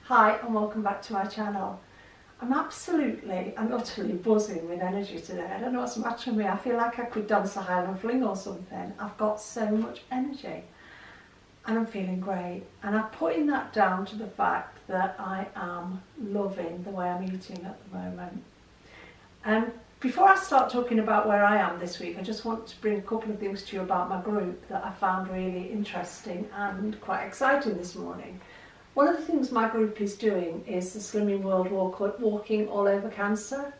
Hi and welcome back to my channel. I'm absolutely and utterly buzzing with energy today. I don't know what's the matter with me. I feel like I could dance a Highland Fling or something. I've got so much energy and I'm feeling great. And I'm putting that down to the fact that I am loving the way I'm eating at the moment. Before I start talking about where I am this week, I just want to bring a couple of things to you about my group that I found really interesting and quite exciting this morning. One of the things my group is doing is the Slimming World Walking All Over Cancer.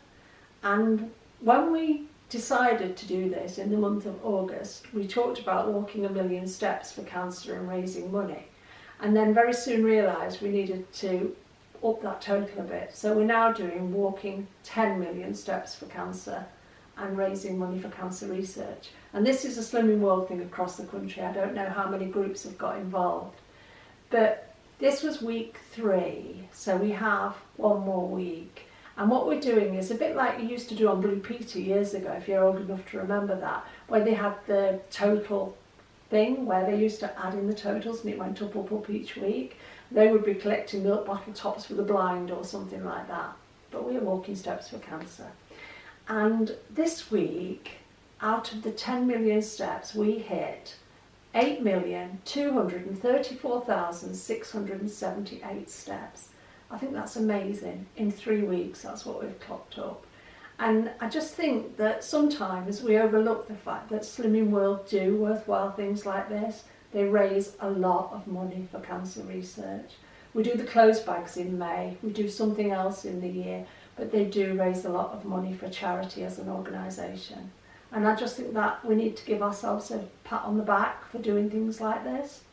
And when we decided to do this in the month of August, we talked about walking 1 million steps for cancer and raising money. And then very soon realised we needed to up that total a bit. So we're now doing walking 10 million steps for cancer and raising money for cancer research. And this is a Slimming World thing across the country. I don't know how many groups have got involved. But this was week 3, so we have one more week. And what we're doing is a bit like you used to do on Blue Peter years ago, if you're old enough to remember that, where they had the total thing, where they used to add in the totals and it went up each week. They would be collecting milk bottle tops for the blind or something like that. But we're walking steps for cancer. And this week, out of the 10 million steps, we hit 8,234,678 steps. I think that's amazing. In 3 weeks, that's what we've clocked up. And I just think that sometimes we overlook the fact that Slimming World do worthwhile things like this. They raise a lot of money for cancer research. We do the clothes bags in May, we do something else in the year, but they do raise a lot of money for charity as an organisation. And I just think that we need to give ourselves a pat on the back for doing things like this.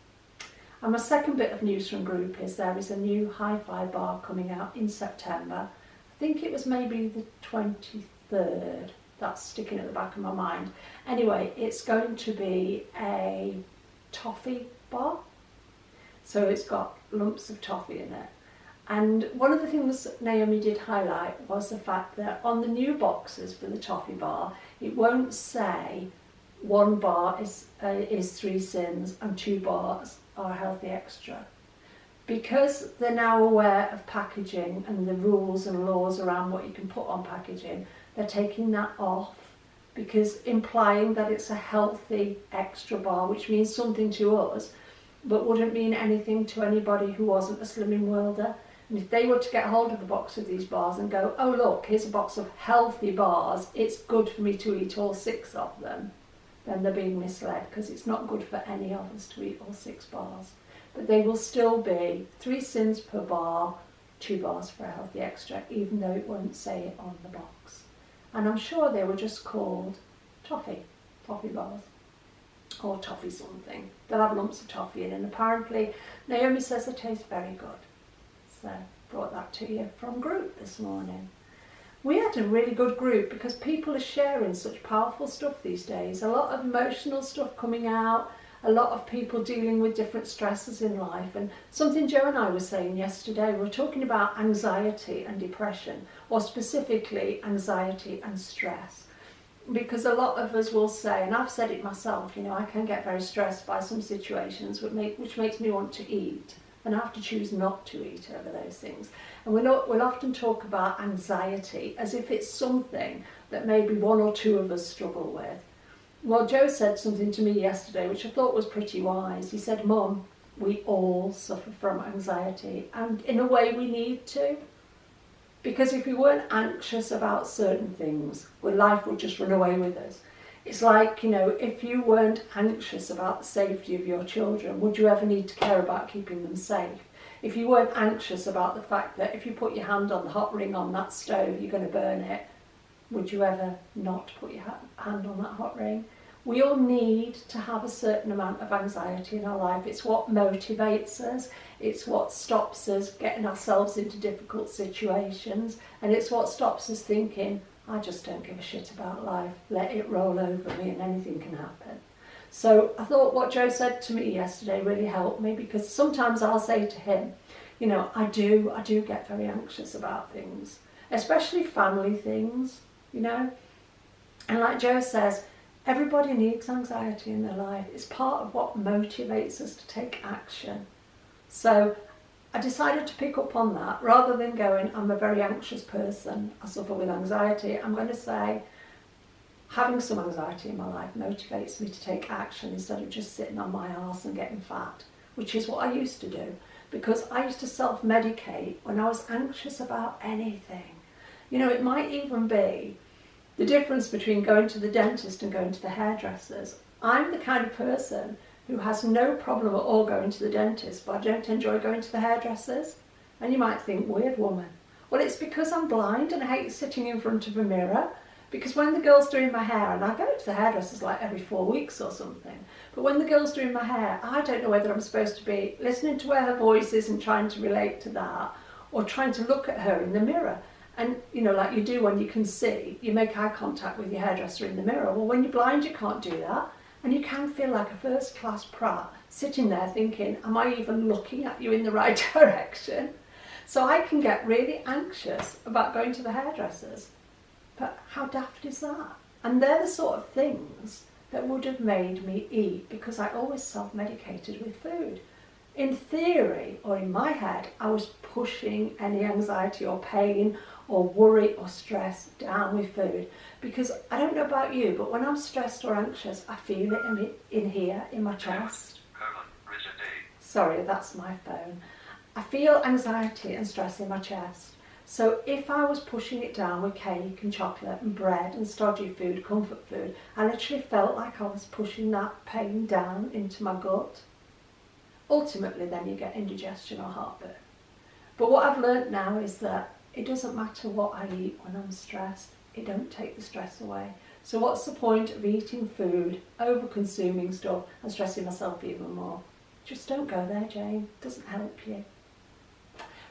And my second bit of news from group is there is a new hi-fi bar coming out in September. I think it was maybe the 23rd. That's sticking at the back of my mind. Anyway, it's going to be a toffee bar. So it's got lumps of toffee in it. And one of the things that Naomi did highlight was the fact that on the new boxes for the toffee bar, it won't say 1 bar is 3 sins and 2 bars are healthy extra. Because they're now aware of packaging and the rules and laws around what you can put on packaging, they're taking that off, because implying that it's a healthy extra bar, which means something to us, but wouldn't mean anything to anybody who wasn't a Slimming Worlder. And if they were to get hold of the box of these bars and go, oh look, here's a box of healthy bars, it's good for me to eat all 6 of them, then they're being misled, because it's not good for any of us to eat all 6 bars. But they will still be 3 sins per bar, 2 bars for a healthy extra, even though it won't say it on the box. And I'm sure they were just called toffee bars, or toffee something. They'll have lumps of toffee in, and apparently Naomi says they taste very good. So brought that to you from group this morning. We had a really good group because people are sharing such powerful stuff these days. A lot of emotional stuff coming out, a lot of people dealing with different stresses in life. And something Joe and I were saying yesterday, we were talking about anxiety and depression, or specifically anxiety and stress. Because a lot of us will say, and I've said it myself, you know, I can get very stressed by some situations which makes me want to eat. And I have to choose not to eat over those things. And we'll often talk about anxiety as if it's something that maybe 1 or 2 of us struggle with. Well, Joe said something to me yesterday which I thought was pretty wise. He said, Mum, we all suffer from anxiety, and in a way we need to. Because if we weren't anxious about certain things, well, life would just run away with us. It's like, you know, if you weren't anxious about the safety of your children, would you ever need to care about keeping them safe? If you weren't anxious about the fact that if you put your hand on the hot ring on that stove, you're going to burn it, would you ever not put your hand on that hot ring? We all need to have a certain amount of anxiety in our life. It's what motivates us. It's what stops us getting ourselves into difficult situations. And it's what stops us thinking, I just don't give a shit about life. Let it roll over me and anything can happen. So I thought what Joe said to me yesterday really helped me, because sometimes I'll say to him, you know, I do get very anxious about things, especially family things, you know. And like Joe says, everybody needs anxiety in their life. It's part of what motivates us to take action. So I decided to pick up on that. Rather than going, I'm a very anxious person, I suffer with anxiety, I'm going to say, having some anxiety in my life motivates me to take action instead of just sitting on my arse and getting fat, which is what I used to do, because I used to self-medicate when I was anxious about anything. You know, it might even be the difference between going to the dentist and going to the hairdressers. I'm the kind of person who has no problem at all going to the dentist, but I don't enjoy going to the hairdressers. And you might think, weird woman. Well, it's because I'm blind and I hate sitting in front of a mirror. Because when the girl's doing my hair, and I go to the hairdressers like every 4 weeks or something, but when the girl's doing my hair, I don't know whether I'm supposed to be listening to where her voice is and trying to relate to that, or trying to look at her in the mirror. And, you know, like you do when you can see, you make eye contact with your hairdresser in the mirror. Well, when you're blind, you can't do that. And you can feel like a first-class prat sitting there thinking, am I even looking at you in the right direction? So I can get really anxious about going to the hairdressers. But how daft is that? And they're the sort of things that would have made me eat, because I always self-medicated with food. In theory, or in my head, I was pushing any anxiety or pain or worry or stress down with food. Because I don't know about you, but when I'm stressed or anxious, I feel it in here, in my chest. Sorry, that's my phone. I feel anxiety and stress in my chest. So if I was pushing it down with cake and chocolate and bread and stodgy food, comfort food, I literally felt like I was pushing that pain down into my gut. Ultimately, then you get indigestion or heartburn. But what I've learnt now is that it doesn't matter what I eat when I'm stressed. It don't take the stress away. So what's the point of eating food, over-consuming stuff and stressing myself even more? Just don't go there, Jane. It doesn't help you.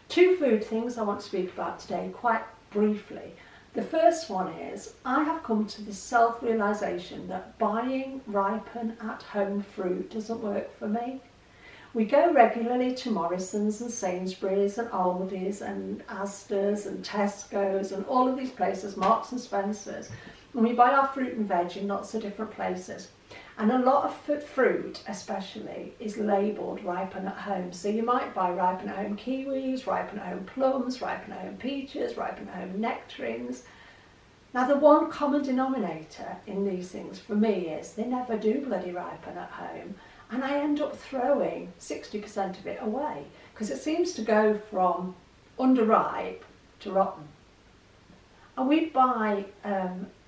2 food things I want to speak about today, quite briefly. The first one is, I have come to the self-realisation that buying ripen at-home fruit doesn't work for me. We go regularly to Morrison's and Sainsbury's and Aldi's and Asda's and Tesco's and all of these places, Marks and Spencer's, and we buy our fruit and veg in lots of different places. And a lot of fruit, especially, is labelled ripen at home. So you might buy ripen at home kiwis, ripen at home plums, ripen at home peaches, ripen at home nectarines. Now the one common denominator in these things for me is they never do bloody ripen at home. And I end up throwing 60% of it away because it seems to go from underripe to rotten. And we buy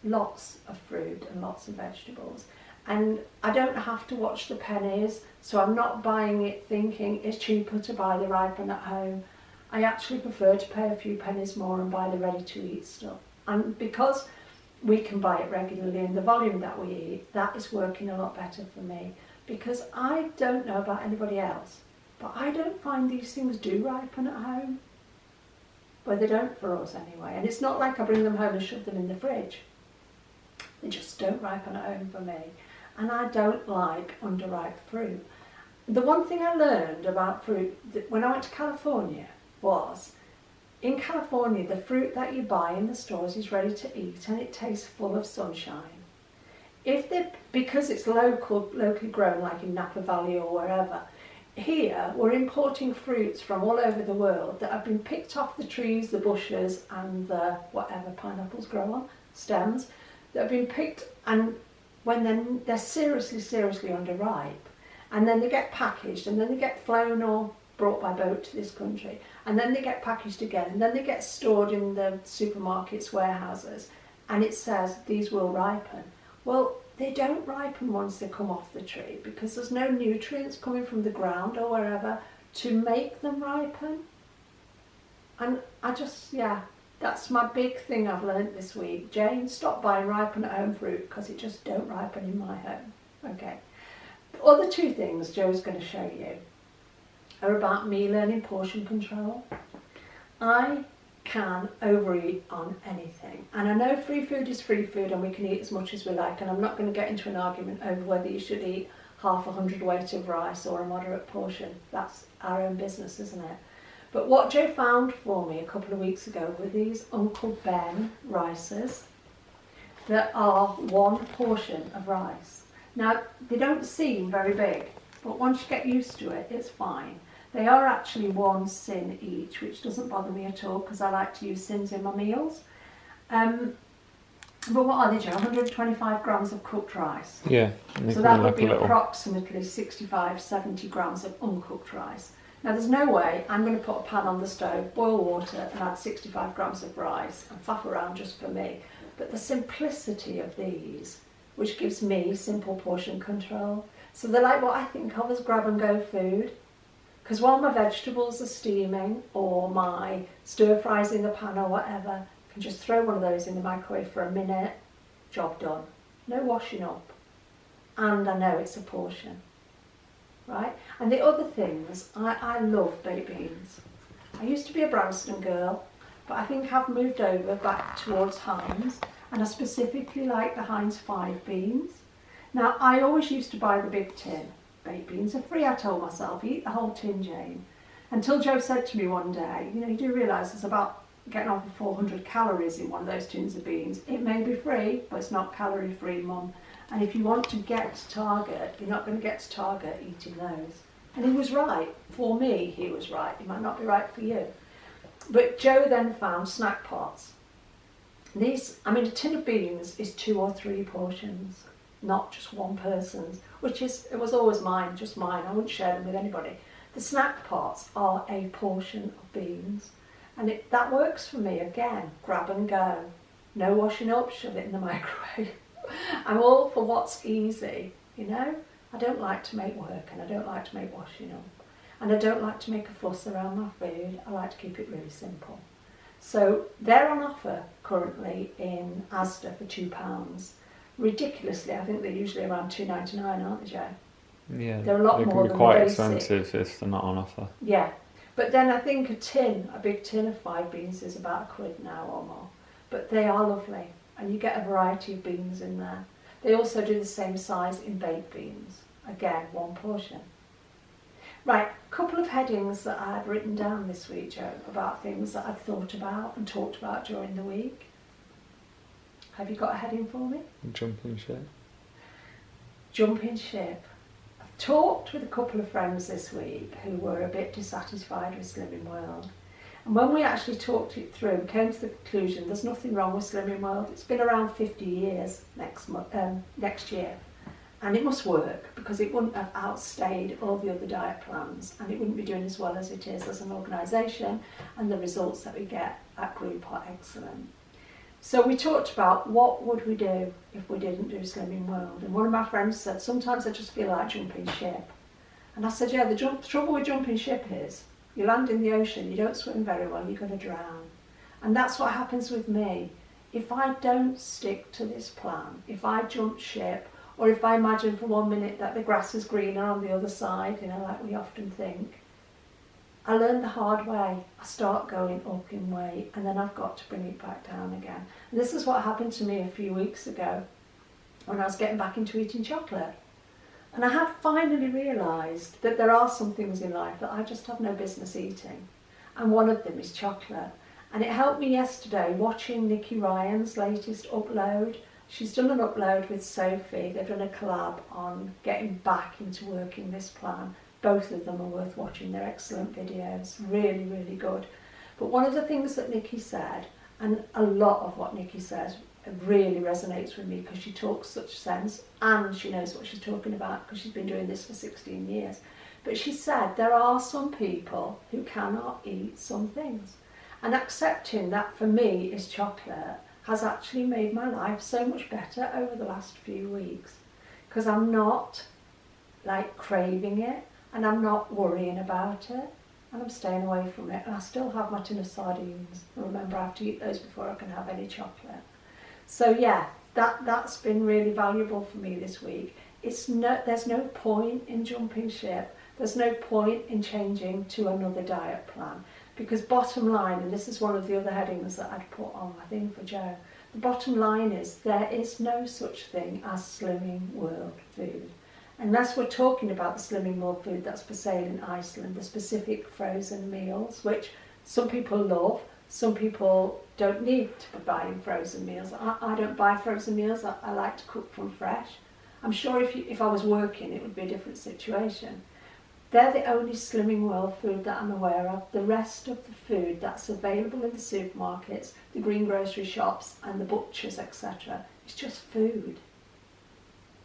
lots of fruit and lots of vegetables. And I don't have to watch the pennies, so I'm not buying it thinking it's cheaper to buy the ripen at home. I actually prefer to pay a few pennies more and buy the ready-to-eat stuff. And because we can buy it regularly in the volume that we eat, that is working a lot better for me. Because I don't know about anybody else, but I don't find these things do ripen at home. Well, they don't for us anyway. And it's not like I bring them home and shove them in the fridge. They just don't ripen at home for me. And I don't like underripe fruit. The one thing I learned about fruit when I went to California was, in California, the fruit that you buy in the stores is ready to eat and it tastes full of sunshine. Because it's locally grown, like in Napa Valley or wherever, here we're importing fruits from all over the world that have been picked off the trees, the bushes and the whatever pineapples grow on, stems, that have been picked, and when they're seriously underripe, and then they get packaged, and then they get flown or brought by boat to this country, and then they get packaged again, and then they get stored in the supermarkets, warehouses, and it says these will ripen. Well, they don't ripen once they come off the tree because there's no nutrients coming from the ground or wherever to make them ripen. And that's my big thing I've learnt this week. Jane, stop buying ripen at home fruit because it just don't ripen in my home. Okay. The other 2 things Joe's going to show you are about me learning portion control. I can overeat on anything, and I know free food is free food and we can eat as much as we like, and I'm not going to get into an argument over whether you should eat half a hundredweight of rice or a moderate portion. That's our own business, isn't it? But what Joe found for me a couple of weeks ago were these Uncle Ben rices that are 1 portion of rice. Now they don't seem very big, but once you get used to it, it's fine. They are actually 1 sin each, which doesn't bother me at all because I like to use sins in my meals. But what are they, Joe? 125 grams of cooked rice. Yeah. So that would be approximately 65, 70 grams of uncooked rice. Now there's no way I'm going to put a pan on the stove, boil water and add 65 grams of rice and faff around just for me. But the simplicity of these, which gives me simple portion control. So they're like what I think of as grab and go food. Because while my vegetables are steaming or my stir fries in the pan or whatever, I can just throw one of those in the microwave for a minute, job done. No washing up. And I know it's a portion. Right? And the other things, I love baked beans. I used to be a Branston girl, but I think I've moved over back towards Heinz, and I specifically like the Heinz 5 beans. Now, I always used to buy the big tin. Baked beans are free, I told myself. Eat the whole tin, Jane. Until Joe said to me one day, you know, you do realise there's about getting on for 400 calories in one of those tins of beans. It may be free, but it's not calorie free, Mum. And if you want to get to Target, you're not going to get to Target eating those. And he was right. For me, he was right. He might not be right for you. But Joe then found snack pots. These, I mean, a tin of beans is 2 or 3 portions, not just one person's, it was always mine, just mine. I wouldn't share them with anybody. The snack pots are a portion of beans. And that works for me, again, grab and go. No washing up, shove it in the microwave. I'm all for what's easy, you know. I don't like to make work and I don't like to make washing up. And I don't like to make a fuss around my food. I like to keep it really simple. So they're on offer currently in Asda for £2. Ridiculously, I think they're usually around $2.99, aren't they, Joe? Yeah, they're a lot more they can be quite expensive if they're not on offer. Yeah, but then I think a big tin of 5 beans is about £1 now or more. But they are lovely, and you get a variety of beans in there. They also do the same size in baked beans. Again, 1 portion. Right, a couple of headings that I had written down this week, Joe, about things that I'd thought about and talked about during the week. Have you got a heading for me? Jumping ship. Jumping ship. I've talked with a couple of friends this week who were a bit dissatisfied with Slimming World. And when we actually talked it through, we came to the conclusion there's nothing wrong with Slimming World. It's been around 50 years next year. And it must work because it wouldn't have outstayed all the other diet plans and it wouldn't be doing as well as it is as an organisation, and the results that we get at group are excellent. So we talked about what would we do if we didn't do Slimming World, and one of my friends said, sometimes I just feel like jumping ship. And I said, yeah, the trouble with jumping ship is you land in the ocean, you don't swim very well, you're going to drown. And that's what happens with me. If I don't stick to this plan, if I jump ship, or if I imagine for 1 minute that the grass is greener on the other side, you know, like we often think, I learned the hard way. I start going up in weight and then I've got to bring it back down again. And this is what happened to me a few weeks ago when I was getting back into eating chocolate. And I have finally realised that there are some things in life that I just have no business eating. And one of them is chocolate. And it helped me yesterday watching Nikki Ryan's latest upload. She's done an upload with Sophie. They've done a collab on getting back into working this plan. Both of them are worth watching. They're excellent videos, really, really good. But one of the things that Nikki said, and a lot of what Nikki says really resonates with me because she talks such sense and she knows what she's talking about because she's been doing this for 16 years. But she said there are some people who cannot eat some things. And accepting that for me is chocolate has actually made my life so much better over the last few weeks because I'm not like craving it and I'm not worrying about it and I'm staying away from it, and I still have my tin of sardines. Remember, I have to eat those before I can have any chocolate. So yeah, that's been really valuable for me this week. There's no point in jumping ship. There's no point in changing to another diet plan. Because bottom line, and this is one of the other headings that I'd put on my thing for Joe, the bottom line is there is no such thing as Slimming World food. Unless we're talking about the Slimming World food that's for sale in Iceland, the specific frozen meals, which some people love, some people don't need to be buying frozen meals. I don't buy frozen meals, I like to cook from fresh. I'm sure if I was working it would be a different situation. They're the only Slimming World food that I'm aware of. The rest of the food that's available in the supermarkets, the green grocery shops and the butchers, etc., is just food.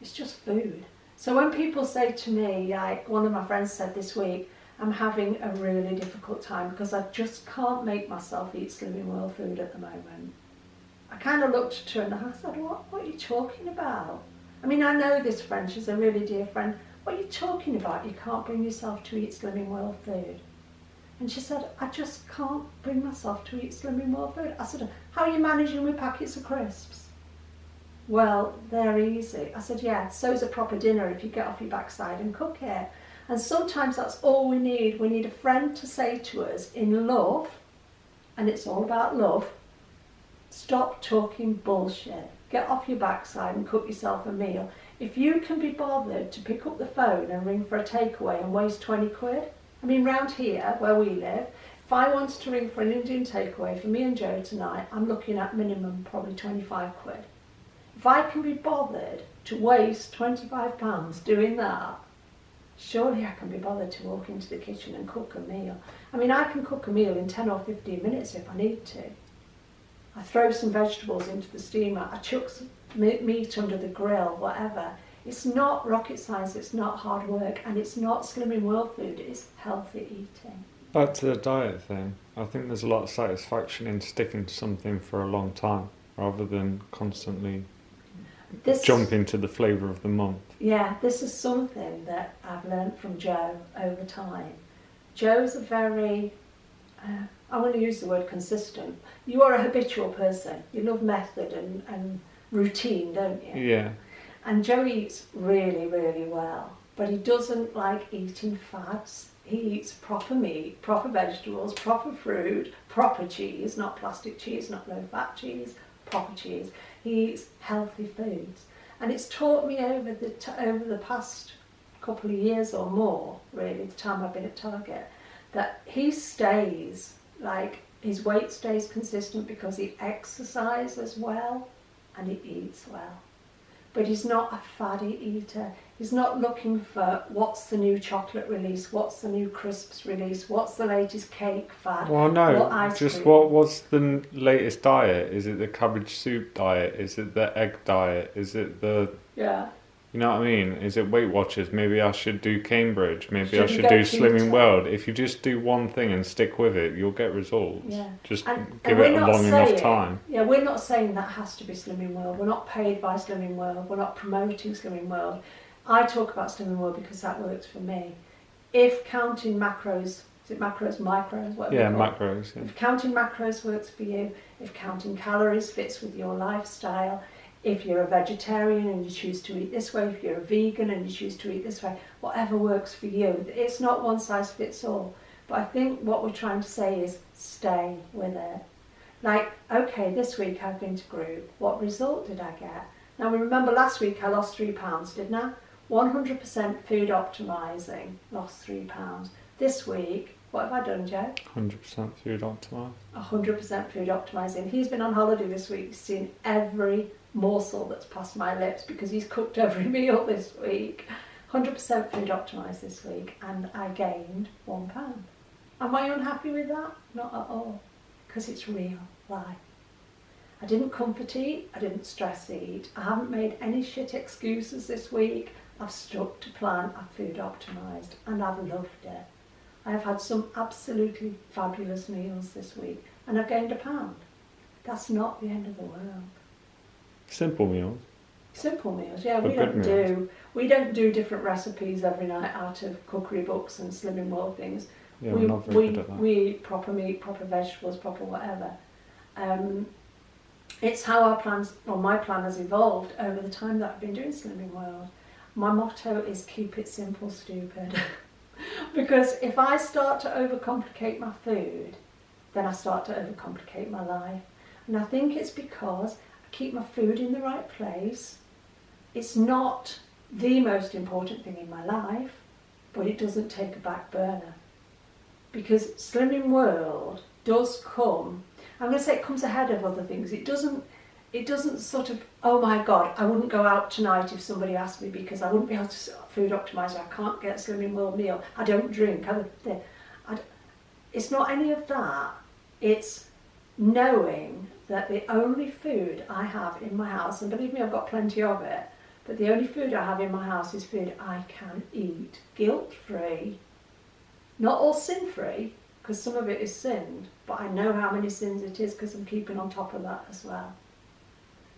It's just food. So when people say to me, like one of my friends said this week, I'm having a really difficult time because I just can't make myself eat Slimming World food at the moment. I kind of looked at her and I said, what are you talking about? I mean, I know this friend, she's a really dear friend. What are you talking about? You can't bring yourself to eat Slimming World food. And she said, I just can't bring myself to eat Slimming World food. I said, how are you managing with packets of crisps? Well, they're easy. I said, yeah, so's a proper dinner if you get off your backside and cook it. And sometimes that's all we need. We need a friend to say to us in love, and it's all about love, stop talking bullshit. Get off your backside and cook yourself a meal. If you can be bothered to pick up the phone and ring for a takeaway and waste 20 quid, I mean, round here where we live, if I wanted to ring for an Indian takeaway for me and Joe tonight, I'm looking at minimum probably 25 quid. If I can be bothered to waste £25 doing that, surely I can be bothered to walk into the kitchen and cook a meal. I mean, I can cook a meal in 10 or 15 minutes if I need to. I throw some vegetables into the steamer, I chuck some meat under the grill, whatever. It's not rocket science, it's not hard work, and it's not Slimming World food, it's healthy eating. Back to the diet thing, I think there's a lot of satisfaction in sticking to something for a long time, rather than constantly jumping to the flavour of the month. Yeah, this is something that I've learned from Joe over time. Joe's a very, I'm going to use the word consistent. You are a habitual person. You love method and routine, don't you? Yeah. And Joe eats really, really well, but he doesn't like eating fads. He eats proper meat, proper vegetables, proper fruit, proper cheese, not plastic cheese, not low-fat cheese, proper cheese. He eats healthy foods. And it's taught me over the past couple of years or more, really, the time I've been at Target, that he stays, like, his weight stays consistent because he exercises well and he eats well. But he's not a faddy eater. He's not looking for what's the new chocolate release, what's the new crisps release, what's the latest cake fad. Well, no, or ice just cream. what's the latest diet? Is it the cabbage soup diet? Is it the egg diet? Is it the... Yeah. You know what I mean? Is it Weight Watchers? Maybe I should do Cambridge. Maybe I Shouldn't should go do keto. Slimming World. If you just do one thing and stick with it, you'll get results. Yeah. Just And give we're it a not long enough saying- time. Yeah, we're not saying that has to be Slimming World. We're not paid by Slimming World. We're not promoting Slimming World. I talk about Slimming World because that works for me. If counting macros, is it macros, micros, whatever Yeah, you call it? macros. Yeah. If counting macros works for you, if counting calories fits with your lifestyle, if you're a vegetarian and you choose to eat this way, if you're a vegan and you choose to eat this way, whatever works for you. It's not one size fits all. But I think what we're trying to say is stay with it. Like, okay, this week I've been to group. What result did I get? Now, remember last week I lost 3 pounds, didn't I? 100% food optimising, lost 3 pounds. This week, what have I done, Joe? 100% food optimised. 100% food optimising. He's been on holiday this week. He's seen every morsel that's passed my lips because he's cooked every meal this week. 100% food optimised this week, and I gained 1 pound. Am I unhappy with that? Not at all, because it's real life. I didn't comfort eat, I didn't stress eat, I haven't made any shit excuses this week. I've stuck to plan, I've food optimised, and I've loved it. I have had some absolutely fabulous meals this week, and I've gained 1 pound. That's not the end of the world. Simple meals. Simple meals, yeah. But We don't do different recipes every night out of cookery books and Slimming World things. Yeah, we're not very good at that. We eat proper meat, proper vegetables, proper whatever. It's how our plans, or my plan has evolved over the time that I've been doing Slimming World. My motto is keep it simple, stupid. Because if I start to overcomplicate my food, then I start to overcomplicate my life. And I think it's because I keep my food in the right place. It's not the most important thing in my life, but it doesn't take a back burner. Because Slimming World does come, I'm going to say it comes ahead of other things. It doesn't, it doesn't sort of, oh my God, I wouldn't go out tonight if somebody asked me because I wouldn't be able to food optimize. I can't get a Slimming World meal. I don't drink. It's not any of that. It's knowing that the only food I have in my house, and believe me, I've got plenty of it, but the only food I have in my house is food I can eat, guilt-free, not all sin-free, because some of it is sinned, but I know how many sins it is because I'm keeping on top of that as well.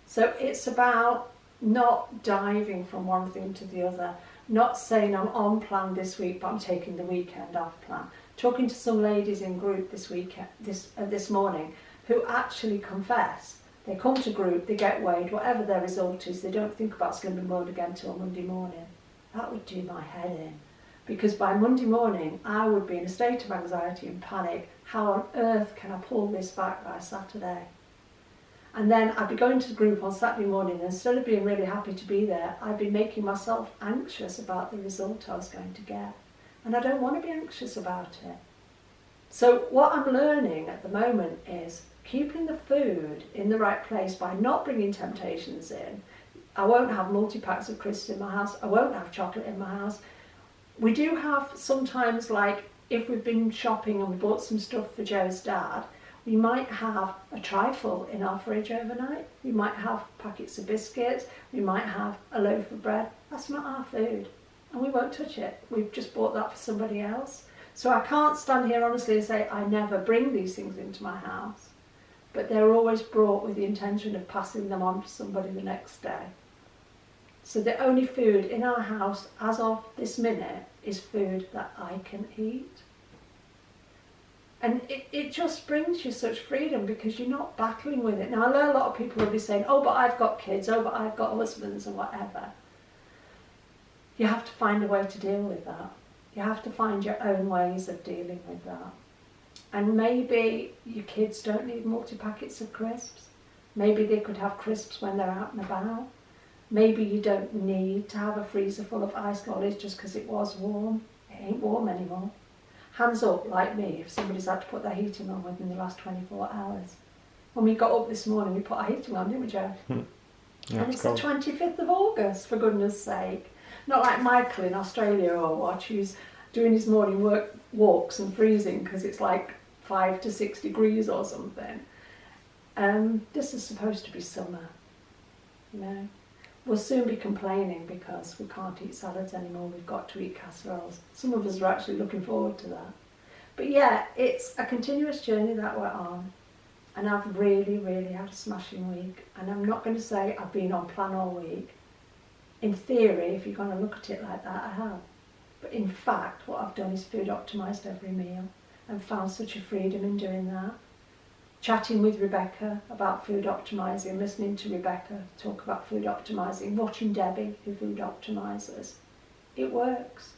So it's about not diving from one thing to the other, not saying I'm on plan this week, but I'm taking the weekend off plan. Talking to some ladies in group this morning who actually confess. They come to group, they get weighed, whatever their result is, they don't think about Slimming World again till Monday morning. That would do my head in. Because by Monday morning, I would be in a state of anxiety and panic. How on earth can I pull this back by Saturday? And then I'd be going to the group on Saturday morning, and instead of being really happy to be there, I'd be making myself anxious about the result I was going to get. And I don't want to be anxious about it. So what I'm learning at the moment is keeping the food in the right place by not bringing temptations in. I won't have multi-packs of crisps in my house. I won't have chocolate in my house. We do have sometimes, like if we've been shopping and we bought some stuff for Joe's dad, we might have a trifle in our fridge overnight. We might have packets of biscuits. We might have a loaf of bread. That's not our food. And we won't touch it. We've just bought that for somebody else. So I can't stand here honestly and say I never bring these things into my house. But they're always brought with the intention of passing them on to somebody the next day. So the only food in our house as of this minute is food that I can eat. And it just brings you such freedom because you're not battling with it. Now I know a lot of people will be saying, oh, but I've got kids, oh, but I've got husbands and whatever. You have to find a way to deal with that. You have to find your own ways of dealing with that. And maybe your kids don't need multi-packets of crisps. Maybe they could have crisps when they're out and about. Maybe you don't need to have a freezer full of ice lollies just because it was warm. It ain't warm anymore. Hands up, like me, if somebody's had to put their heating on within the last 24 hours. When we got up this morning, we put our heating on, didn't we, Joe? Yeah, and it's the 25th of August, for goodness sake. Not like Michael in Australia or what, who's doing his morning walks and freezing because it's like 5 to 6 degrees or something. This is supposed to be summer, you know. We'll soon be complaining because we can't eat salads anymore, we've got to eat casseroles. Some of us are actually looking forward to that. But yeah, it's a continuous journey that we're on. And I've really, really had a smashing week. And I'm not going to say I've been on plan all week. In theory, if you're going to look at it like that, I have. But in fact, what I've done is food optimised every meal and found such a freedom in doing that. Chatting with Rebecca about food optimising, listening to Rebecca talk about food optimising, watching Debbie who food optimises. It works.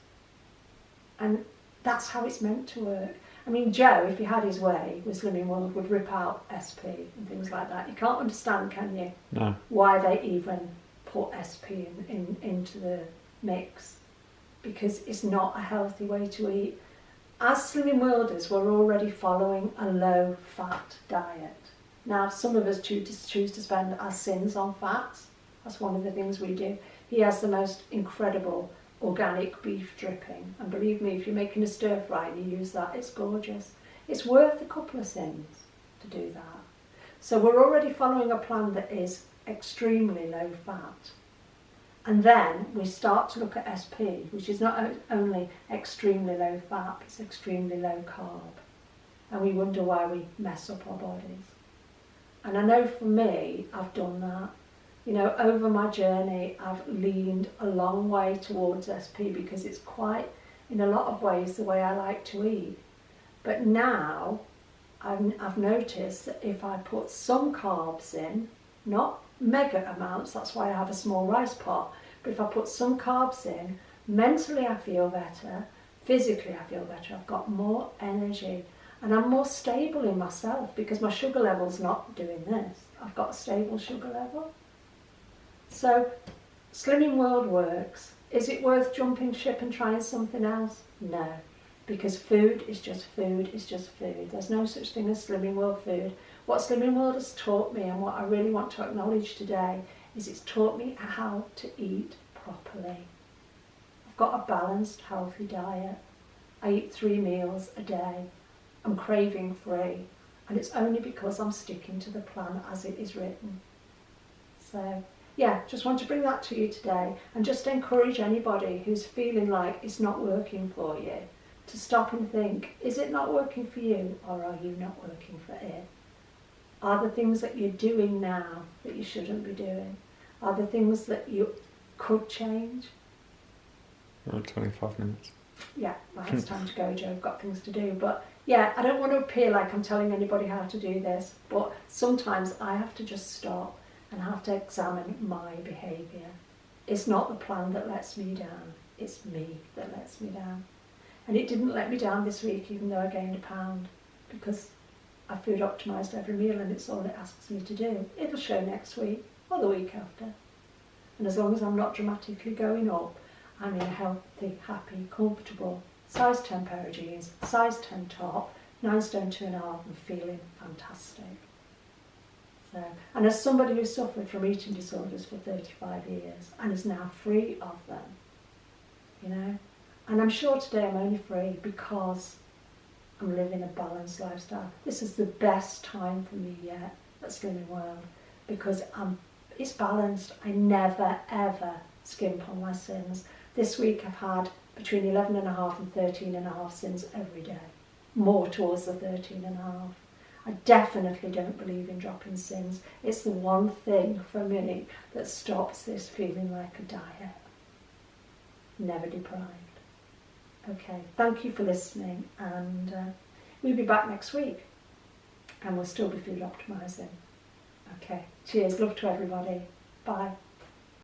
And that's how it's meant to work. I mean, Joe, if he had his way with Slimming World, would rip out SP and things like that. You can't understand, can you? No. Why they even put SP into the mix. Because it's not a healthy way to eat. As Slimming Worlders, we're already following a low-fat diet. Now, some of us choose to spend our sins on fats. That's one of the things we do. He has the most incredible organic beef dripping. And believe me, if you're making a stir fry and you use that, it's gorgeous. It's worth a couple of sins to do that. So we're already following a plan that is extremely low-fat. And then we start to look at SP, which is not only extremely low fat, it's extremely low carb. And we wonder why we mess up our bodies. And I know for me, I've done that. You know, over my journey, I've leaned a long way towards SP because it's quite, in a lot of ways, the way I like to eat. But now, I've noticed that if I put some carbs in, not mega amounts, that's why I have a small rice pot, but if I put some carbs in, mentally I feel better, physically I feel better, I've got more energy and I'm more stable in myself because my sugar level's not doing this. I've got a stable sugar level. So Slimming World works. Is it worth jumping ship and trying something else? No. because food is just food is just food. There's no such thing as Slimming World food. What Slimming World has taught me, and what I really want to acknowledge today, is it's taught me how to eat properly. I've got a balanced, healthy diet. I eat 3 meals a day. I'm craving free, and it's only because I'm sticking to the plan as it is written. So yeah, just want to bring that to you today, and just encourage anybody who's feeling like it's not working for you to stop and think, is it not working for you, or are you not working for it? Are the things that you're doing now that you shouldn't be doing? Are the things that you could change? 25 minutes. Yeah, well, it's time to go, Joe. I've got things to do. But yeah, I don't want to appear like I'm telling anybody how to do this, but sometimes I have to just stop and have to examine my behaviour. It's not the plan that lets me down, it's me that lets me down. And it didn't let me down this week, even though I gained £1, because I food optimised every meal and it's all it asks me to do. It'll show next week or the week after. And as long as I'm not dramatically going up, I'm in a healthy, happy, comfortable, size 10 pair of jeans, size 10 top, 9 stone 2.5 and feeling fantastic. So, and as somebody who suffered from eating disorders for 35 years and is now free of them, you know, and I'm sure today I'm only free because I'm living a balanced lifestyle. This is the best time for me yet at Slimming World, because it's balanced. I never ever skimp on my sins. This week I've had between 11.5 and 13.5 sins every day, more towards the 13.5. I definitely don't believe in dropping sins. It's the one thing for me that stops this feeling like a diet. Never deprived. Okay, thank you for listening, and we'll be back next week, and we'll still be food optimising. Okay, cheers, love to everybody. Bye.